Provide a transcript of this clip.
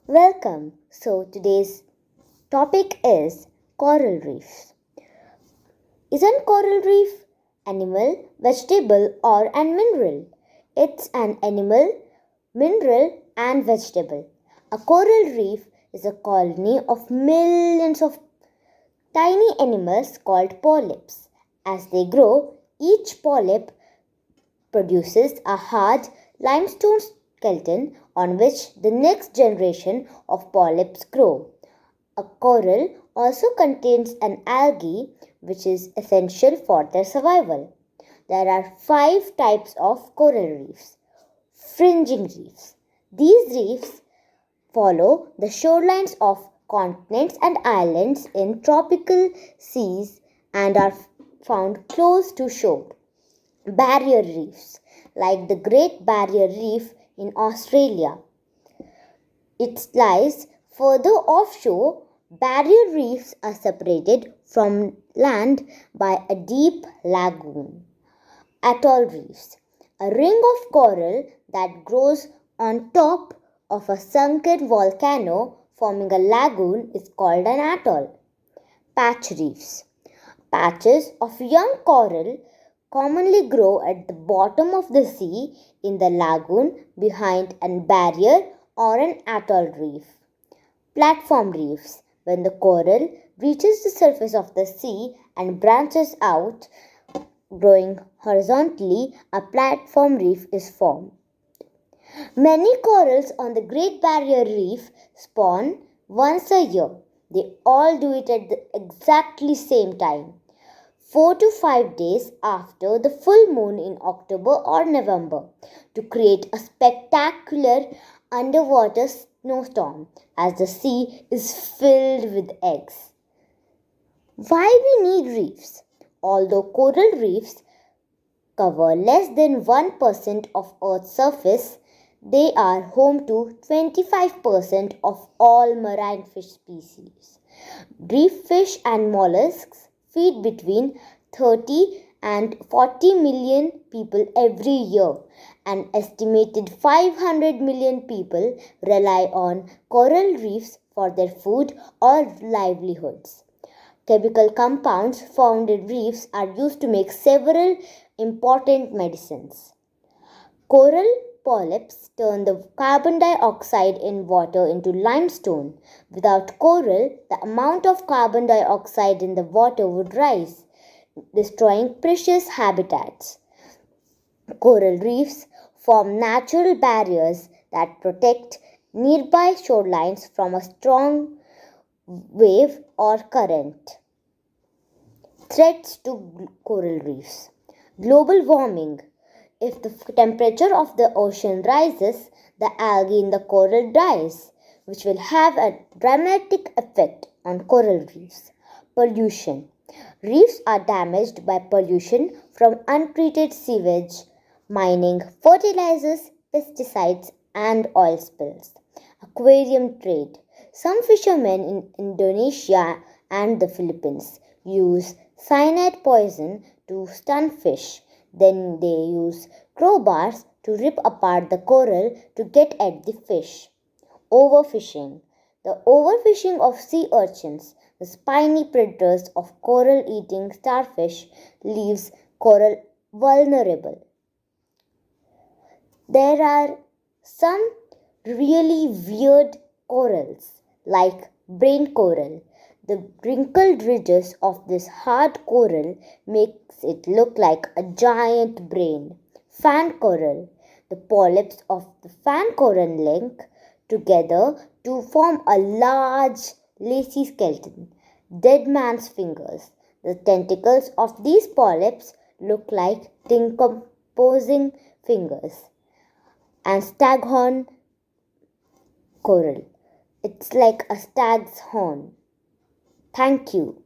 Welcome. So today's topic is coral reefs. Isn't coral reef animal, vegetable or an mineral? It's an animal, mineral and vegetable. A coral reef is a colony of millions of tiny animals called polyps. As they grow, each polyp produces a hard limestone skeleton on which the next generation of polyps grow. A coral also contains an algae which is essential for their survival. There are five types of coral reefs. Fringing reefs. These reefs follow the shorelines of continents and islands in tropical seas and are found close to shore. Barrier reefs, like the Great Barrier Reef in Australia. It lies further offshore. Barrier reefs are separated from land by a deep lagoon. Atoll reefs, a ring of coral that grows on top of a sunken volcano forming a lagoon, is called an atoll. Patch reefs, patches of young coral commonly grow at the bottom of the sea in the lagoon behind a barrier or an atoll reef. Platform reefs, when the coral reaches the surface of the sea and branches out, growing horizontally, a platform reef is formed. Many corals on the Great Barrier Reef spawn once a year. They all do it at the exactly same time, 4 to 5 days after the full moon in October or November, to create a spectacular underwater snowstorm as the sea is filled with eggs. Why we need reefs? Although coral reefs cover less than 1% of Earth's surface, they are home to 25% of all marine fish species. Reef fish and mollusks feed between 30 and 40 million people every year. An estimated 500 million people rely on coral reefs for their food or livelihoods. Chemical compounds found in reefs are used to make several important medicines. Coral polyps turn the carbon dioxide in water into limestone. Without coral, the amount of carbon dioxide in the water would rise, destroying precious habitats. Coral reefs form natural barriers that protect nearby shorelines from a strong wave or current. Threats to coral reefs. Global warming. If the temperature of the ocean rises, the algae in the coral dies, which will have a dramatic effect on coral reefs. Pollution. Reefs are damaged by pollution from untreated sewage, mining, fertilizers, pesticides, and oil spills. Aquarium trade. Some fishermen in Indonesia and the Philippines use cyanide poison to stun fish. Then they use crowbars to rip apart the coral to get at the fish. Overfishing. The overfishing of sea urchins, the spiny predators of coral eating starfish, leaves coral vulnerable. There are some really weird corals like brain coral. The wrinkled ridges of this hard coral makes it look like a giant brain. Fan coral. The polyps of the fan coral link together to form a large lacy skeleton. Dead man's fingers. The tentacles of these polyps look like decomposing fingers. And staghorn coral. It's like a stag's horn. Thank you.